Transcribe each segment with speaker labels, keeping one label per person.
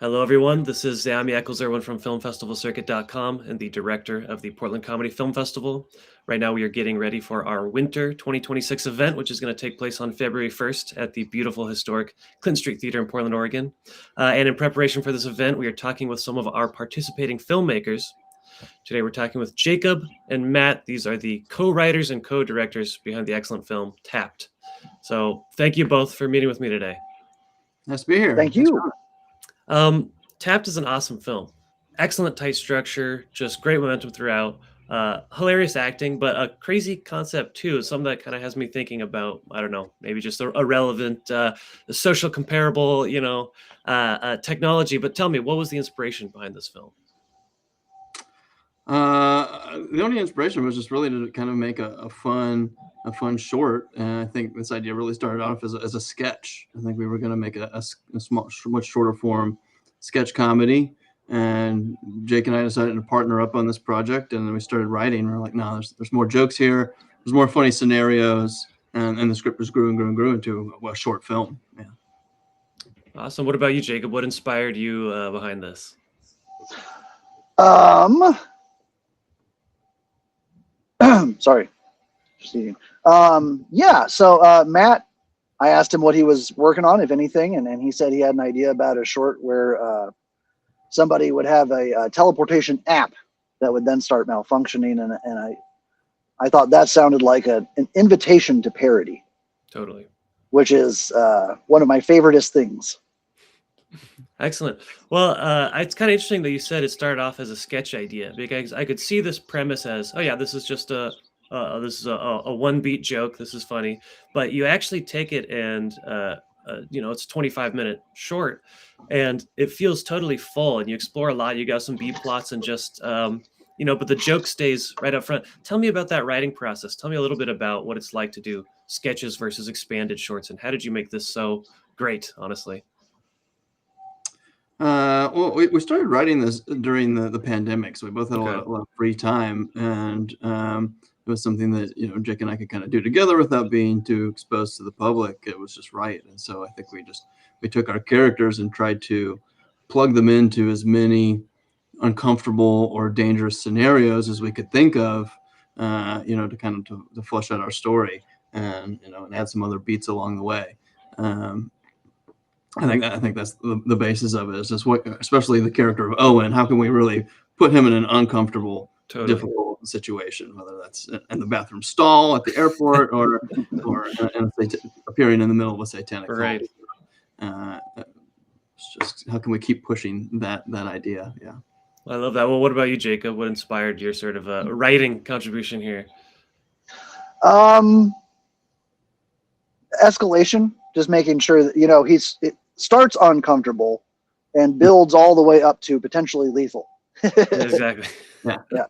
Speaker 1: Hello, everyone. This is Zami Eccles-Irwin from FilmFestivalCircuit.com and the director of the Portland Comedy Film Festival. Right now, we are getting ready for our Winter 2026 event, which is going to take place on February 1st at the beautiful, historic Clinton Street Theater in Portland, Oregon. And in preparation for this event, we are talking with some of our participating filmmakers. Today, we're talking with Jacob and Matt. These are the co-writers and co-directors behind the excellent film Tapp'd. So thank you both for meeting with me today.
Speaker 2: Nice to be here.
Speaker 3: Thank
Speaker 2: Thanks
Speaker 3: you.
Speaker 1: Tapp'd is an awesome film. Excellent tight structure, just great momentum throughout. Hilarious acting, but a crazy concept too. Something that kind of has me thinking about, I don't know, maybe just a relevant, social comparable, technology. But tell me, what was the inspiration behind this film?
Speaker 2: The only inspiration was just really to kind of make a fun short, and I think this idea really started off as a sketch. I think we were going to make a small, much shorter form sketch comedy, and Jake and I decided to partner up on this project, and then we started writing. We're like, no, there's more jokes here, there's more funny scenarios, and the script just grew and grew and grew into a short film. Yeah.
Speaker 1: Awesome. What about you, Jacob? What inspired you behind this?
Speaker 3: Sorry. Just eating. So Matt, I asked him what he was working on, if anything, and he said he had an idea about a short where somebody would have a teleportation app that would then start malfunctioning, and I thought that sounded like an invitation to parody.
Speaker 1: Totally.
Speaker 3: Which is one of my favoriteest things.
Speaker 1: Excellent. Well, it's kind of interesting that you said it started off as a sketch idea, because I could see this premise as, oh yeah, this is just a one beat joke. This is funny, but you actually take it and it's a 25-minute short, and it feels totally full, and you explore a lot. You got some B plots and just but the joke stays right up front. Tell me about that writing process. Tell me a little bit about what it's like to do sketches versus expanded shorts, and how did you make this so great, honestly?
Speaker 2: Well, we started writing this during the pandemic, so we both had a lot of free time, and it was something that Jake and I could kind of do together without being too exposed to the public. It was just right, and so I think we took our characters and tried to plug them into as many uncomfortable or dangerous scenarios as we could think of, to kind of to flesh out our story, and and add some other beats along the way. I think that's the basis of it. Is just especially the character of Owen. How can we really put him in an uncomfortable, difficult situation, whether that's in the bathroom stall at the airport or appearing in the middle of a satanic
Speaker 1: right.
Speaker 2: It's just how can we keep pushing that idea? Yeah,
Speaker 1: I love that. Well, what about you, Jacob? What inspired your sort of writing contribution here?
Speaker 3: Escalation. Just making sure that it starts uncomfortable and builds all the way up to potentially lethal.
Speaker 1: Exactly.
Speaker 3: Yeah.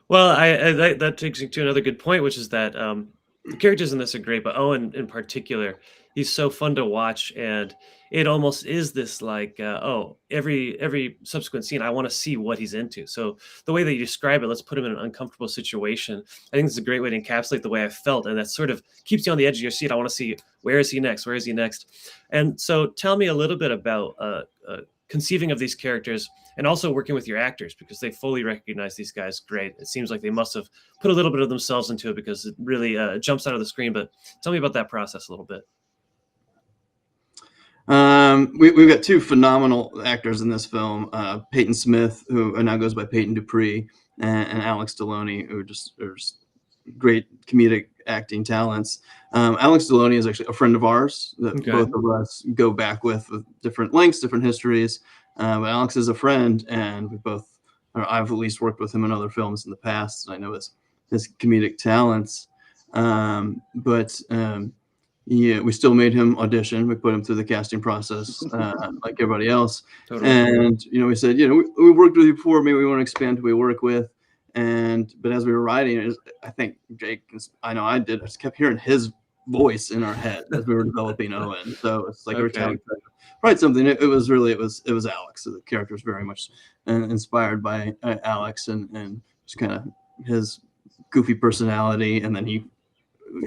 Speaker 1: Well, that takes me to another good point, which is that the characters in this are great, but Owen in particular, he's so fun to watch, and it almost is this like, every subsequent scene, I want to see what he's into. So the way that you describe it, let's put him in an uncomfortable situation. I think it's a great way to encapsulate the way I felt, and that sort of keeps you on the edge of your seat. I want to see, where is he next? Where is he next? And so tell me a little bit about conceiving of these characters, and also working with your actors, because they fully recognize these guys great. It seems like they must have put a little bit of themselves into it, because it really jumps out of the screen. But tell me about that process a little bit.
Speaker 2: We've got two phenomenal actors in this film, Peyton Smith, who now goes by Peyton Dupree, and Alex Deloney, who just are great comedic acting talents. Alex Deloney is actually a friend of ours that both of us go back with different lengths, different histories. But Alex is a friend, and I've at least worked with him in other films in the past, and I know his comedic talents. Yeah, we still made him audition. We put him through the casting process, like everybody else.
Speaker 1: Totally.
Speaker 2: And we said, we worked with you before. Maybe we want to expand who we work with. But as we were writing, I think Jake, I know I did. I just kept hearing his voice in our head as we were developing Owen. So it's like every time we tried to write something, it was Alex. So the character is very much inspired by Alex and just kind of his goofy personality, and then he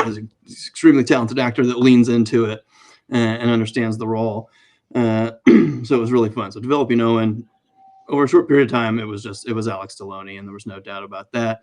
Speaker 2: is an extremely talented actor that leans into it and understands the role. So it was really fun. So developing Owen over a short period of time, it was Alex Deloney, and there was no doubt about that.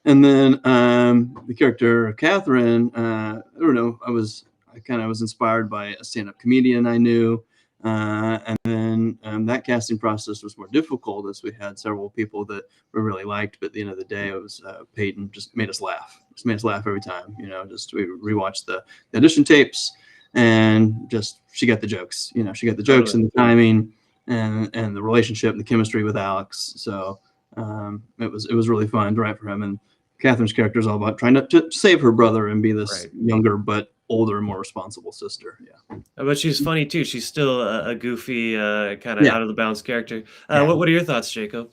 Speaker 2: And then the character Catherine, I don't know, I kind of was inspired by a stand-up comedian I knew, and then that casting process was more difficult as we had several people that we really liked. But at the end of the day, it was Peyton just made us laugh. Just made us laugh every time. Just we rewatched the audition tapes, and just she got the jokes. She got the jokes and the timing, and the relationship, and the chemistry with Alex. So it was really fun to write for him. And Catherine's character is all about trying to save her brother and be this younger but older, more responsible sister. Yeah,
Speaker 1: but she's funny too. She's still a goofy, kind of out of the bounds character. What are your thoughts, Jacob?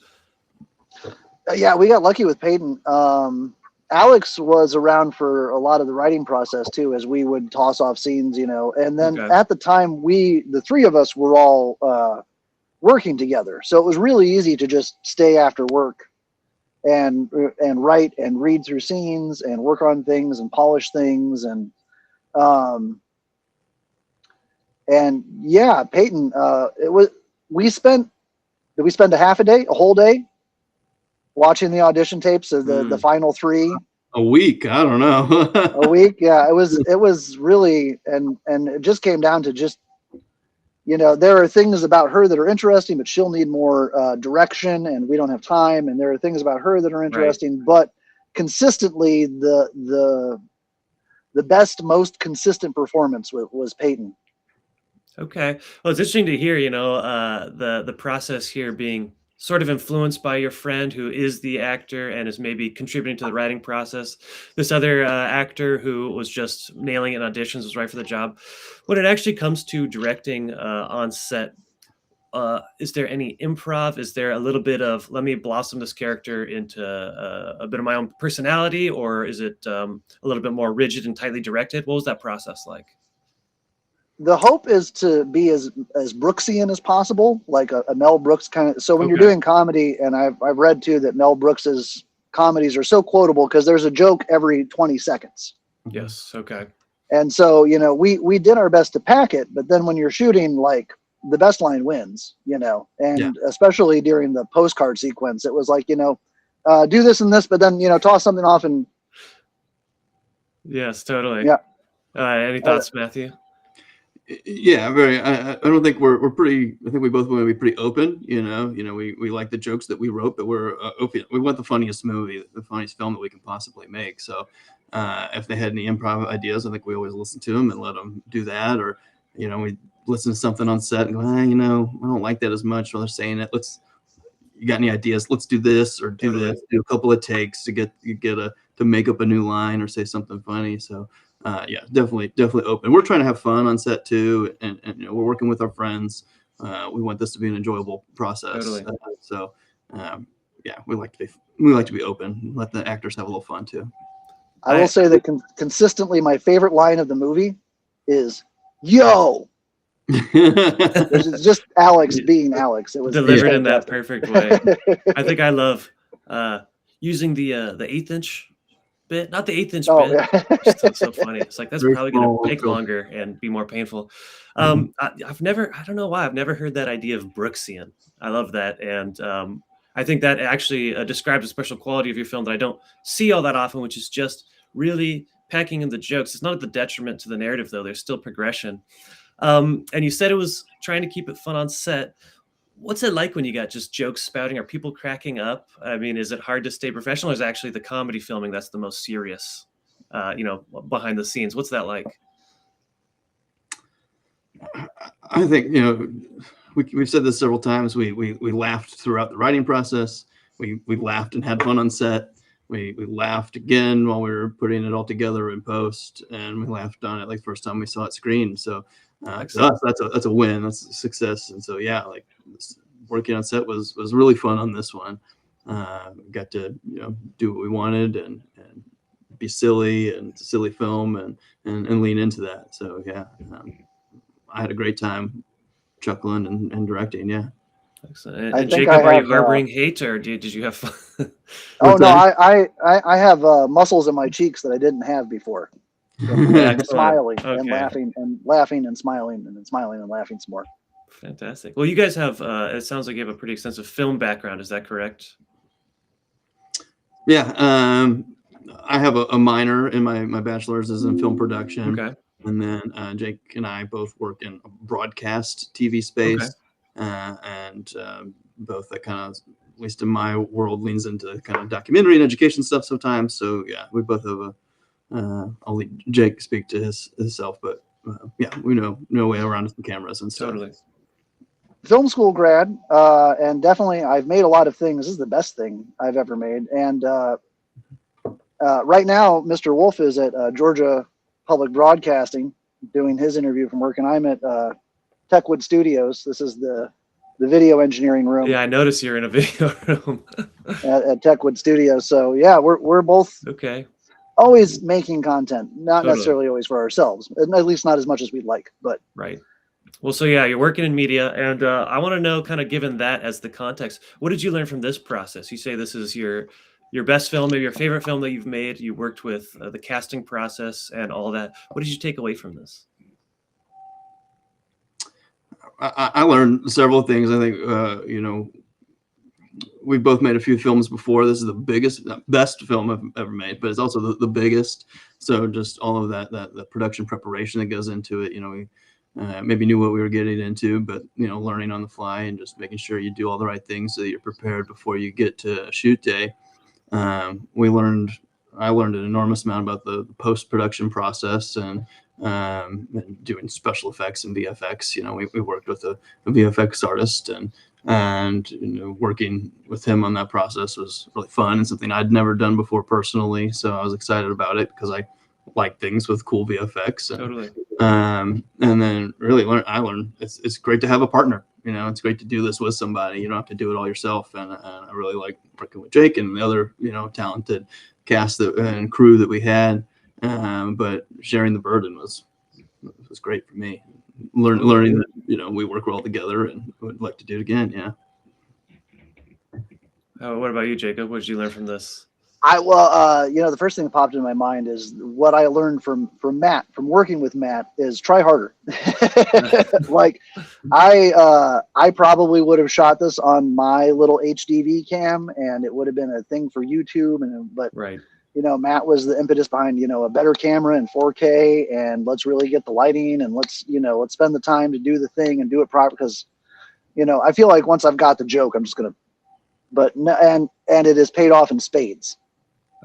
Speaker 3: Yeah, we got lucky with Peyton. Alex was around for a lot of the writing process too, as we would toss off scenes, and then at the time the three of us were all working together. So it was really easy to just stay after work and write and read through scenes and work on things and polish things. And yeah, Peyton, did we spend a whole day watching the audition tapes of the final three?
Speaker 2: A week, I don't know.
Speaker 3: A week, yeah. It was really, and it just came down to just, there are things about her that are interesting, but she'll need more direction, and we don't have time. And there are things about her that are interesting, but consistently, the best, most consistent performance was Peyton.
Speaker 1: Okay, well, it's interesting to hear, the process here being sort of influenced by your friend who is the actor and is maybe contributing to the writing process. This other actor who was just nailing it in auditions, was right for the job. When it actually comes to directing on set, is there any improv? Is there a little bit of, let me blossom this character into a bit of my own personality, or is it a little bit more rigid and tightly directed? What was that process like?
Speaker 3: The hope is to be as Brooksian as possible, like a Mel Brooks kind of. So when you're doing comedy, and I've read too that Mel Brooks's comedies are so quotable because there's a joke every 20 seconds.
Speaker 1: Yes. Okay.
Speaker 3: And so, we did our best to pack it, but then when you're shooting, like, the best line wins, and especially during the postcard sequence, it was like, do this and this, but then, toss something off. And
Speaker 1: yes, totally.
Speaker 3: Yeah.
Speaker 1: Any thoughts, Matthew?
Speaker 2: Yeah, very. I don't think we're pretty. I think we both want to be pretty open. We like the jokes that we wrote, but we're open. We want the funniest movie, the funniest film that we can possibly make. So, if they had any improv ideas, I think we always listen to them and let them do that. Or, we listen to something on set and go, I don't like that as much. While they're saying it, you got any ideas? Let's do this or do this. Do a couple of takes to to make up a new line or say something funny. So. Yeah, definitely open. We're trying to have fun on set too, and we're working with our friends. We want this to be an enjoyable process.
Speaker 1: Totally.
Speaker 2: Yeah, we like to be open, let the actors have a little fun too.
Speaker 3: I will say that consistently, my favorite line of the movie is "Yo." It's just Alex being Alex. It was
Speaker 1: delivered in that perfect way. I think I love using the 1/8 inch bit, not the 1/8 inch bit. It's so funny. It's like, that's probably going to take longer and be more painful. I've never, I don't know why, I've never heard that idea of Brooksian. I love that. And I think that actually describes a special quality of your film that I don't see all that often, which is just really packing in the jokes. It's not at the detriment to the narrative, though. There's still progression. And you said it was trying to keep it fun on set. What's it like when you got just jokes spouting? Are people cracking up? I mean, is it hard to stay professional, or is it actually the comedy filming that's the most serious, behind the scenes? What's that like?
Speaker 2: I think, we've said this several times. We laughed throughout the writing process. We laughed and had fun on set. We laughed again while we were putting it all together in post, and we laughed on it like the first time we saw it screened. So to us, that's a win. That's a success. And so, yeah, like working on set was really fun on this one. Got to do what we wanted and be silly, and it's a silly film, and lean into that. So yeah, I had a great time chuckling and directing. Yeah.
Speaker 1: Excellent. And Jacob, are you harboring hate, or did you have fun?
Speaker 3: Oh no, I have muscles in my cheeks that I didn't have before. Smiling and laughing and smiling and then smiling and laughing some more.
Speaker 1: Fantastic. Well, you guys have, it sounds like you have a pretty extensive film background. Is that correct?
Speaker 2: Yeah, I have a minor in my bachelor's is in film production,
Speaker 1: Okay.
Speaker 2: and then Jake and I both work in a broadcast TV
Speaker 1: Okay.
Speaker 2: space, and both that kind of, at least in my world, leans into kind of documentary and education stuff sometimes. So yeah, we both have a. I'll let Jake speak to himself, but yeah, we know no way around the cameras and stuff.
Speaker 1: Totally.
Speaker 3: Film school grad, and definitely I've made a lot of things. This is the best thing I've ever made. And right now, Mr. Wolff is at Georgia Public Broadcasting doing his interview from work, and I'm at Techwood Studios. This is the video engineering room.
Speaker 1: Yeah, I noticed you're in a video room.
Speaker 3: at Techwood Studios. So yeah, we're both
Speaker 1: Okay.
Speaker 3: always making content, not
Speaker 1: Totally.
Speaker 3: necessarily always for ourselves, at least not as much as we'd like, but
Speaker 1: Right. Well, so yeah, you're working in media, and I want to know, kind of given that as the context, what did you learn from this process? You say this is your best film, maybe your favorite film that you've made. You worked with the casting process and all that. What did you take away from this?
Speaker 2: I learned several things. I think we've both made a few films before. This is the best film I've ever made, but it's also the biggest. So just all of the production preparation that goes into it. We maybe knew what we were getting into, but learning on the fly and just making sure you do all the right things so that you're prepared before you get to shoot day. I learned an enormous amount about the post-production process and doing special effects and VFX. We worked with a VFX artist, and working with him on that process was really fun and something I'd never done before personally. So I was excited about it because I like things with cool VFX.
Speaker 1: Totally.
Speaker 2: And then really I learned it's great to have a partner. It's great to do this with somebody. You don't have to do it all yourself. And I really like working with Jake and the other, talented cast and crew that we had. But sharing the burden was great for me. Learning that, we work well together and would like to do it again. Yeah.
Speaker 1: What about you, Jacob? What did you learn from this?
Speaker 3: The first thing that popped into my mind is what I learned from Matt, from working with Matt, is try harder. Like I probably would have shot this on my little HDV cam and it would have been a thing for YouTube, but
Speaker 1: right.
Speaker 3: Matt was the impetus behind, a better camera and 4K, and let's really get the lighting, and let's spend the time to do the thing and do it proper. Because, I feel like once I've got the joke, I'm just going to, and it is paid off in spades.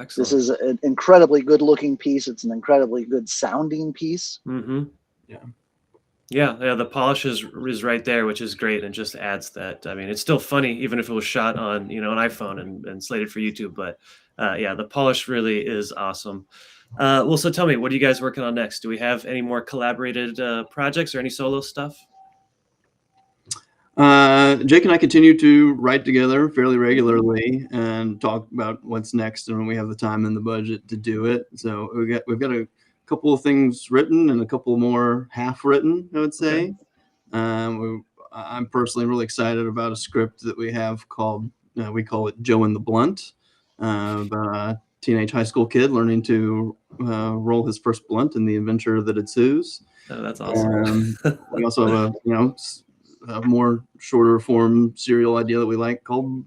Speaker 1: Excellent.
Speaker 3: This is an incredibly good looking piece. It's an incredibly good sounding piece.
Speaker 1: Mm-hmm.
Speaker 2: Yeah.
Speaker 1: Yeah. The polish is right there, which is great. And just adds that. I mean, it's still funny, even if it was shot on, an iPhone and slated for YouTube, but the polish really is awesome. Well, so tell me, what are you guys working on next? Do we have any more collaborated projects or any solo stuff?
Speaker 2: Jake and I continue to write together fairly regularly and talk about what's next and when we have the time and the budget to do it. So we've got a couple of things written and a couple more half written, I would say. Okay. I'm personally really excited about a script that we have called, we call it Joe and the Blunt, about a teenage high school kid learning to roll his first blunt and the adventure that ensues.
Speaker 1: Oh, that's awesome.
Speaker 2: We also have a more shorter form serial idea that we like called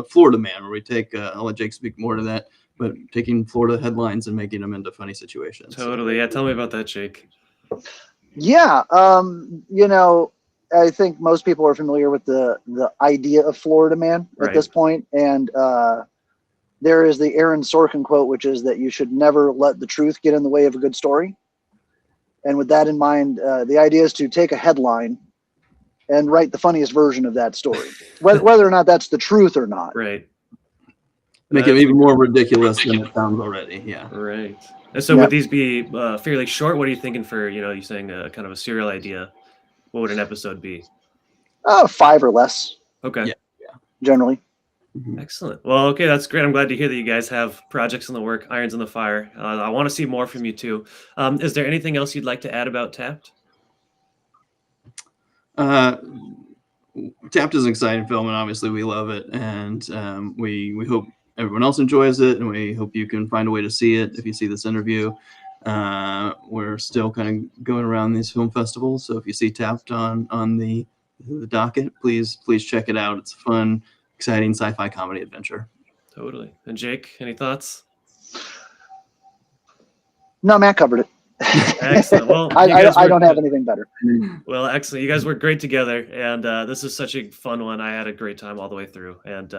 Speaker 2: Florida Man, where we take, I'll let Jake speak more to that, but taking Florida headlines and making them into funny situations.
Speaker 1: Totally. Yeah. Tell me about that, Jake.
Speaker 3: Yeah. I think most people are familiar with the idea of Florida Man at this point. And there is the Aaron Sorkin quote, which is that you should never let the truth get in the way of a good story. And with that in mind, the idea is to take a headline and write the funniest version of that story, whether or not that's the truth or not.
Speaker 1: Right.
Speaker 2: Make it even more ridiculous than it sounds already. Yeah.
Speaker 1: Right. And so would these be fairly short? What are you thinking for, you're saying kind of a serial idea? What would an episode be?
Speaker 3: 5 or less.
Speaker 1: Okay.
Speaker 2: Yeah.
Speaker 3: Generally.
Speaker 2: Mm-hmm.
Speaker 1: Excellent. Well, okay, that's great. I'm glad to hear that you guys have projects in the work, irons in the fire. I want to see more from you too. Is there anything else you'd like to add about Tapp'd?
Speaker 2: Tapp'd is an exciting film, and obviously we love it, and we hope everyone else enjoys it, and we hope you can find a way to see it if you see this interview. We're still kind of going around these film festivals, so if you see Tapp'd on the the docket, please check it out. It's a fun, exciting sci-fi comedy adventure.
Speaker 1: Totally. And Jake, any thoughts?
Speaker 3: No, Matt covered it.
Speaker 1: Excellent. Well,
Speaker 3: I don't have anything better.
Speaker 1: Well, excellent. You guys work great together, and this is such a fun one. I had a great time all the way through, and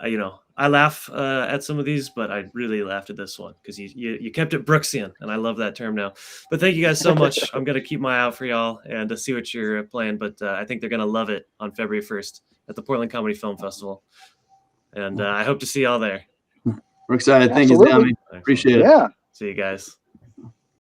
Speaker 1: I laugh at some of these, but I really laughed at this one because you kept it Brooksian, and I love that term now. But thank you guys so much. I'm gonna keep my eye out for y'all and to see what you're playing. But I think they're gonna love it on February 1st at the Portland Comedy Film Festival, and I hope to see y'all there.
Speaker 2: We're excited. Thank you,
Speaker 3: Absolutely.
Speaker 2: Zami. Appreciate it.
Speaker 3: Yeah.
Speaker 1: See you guys.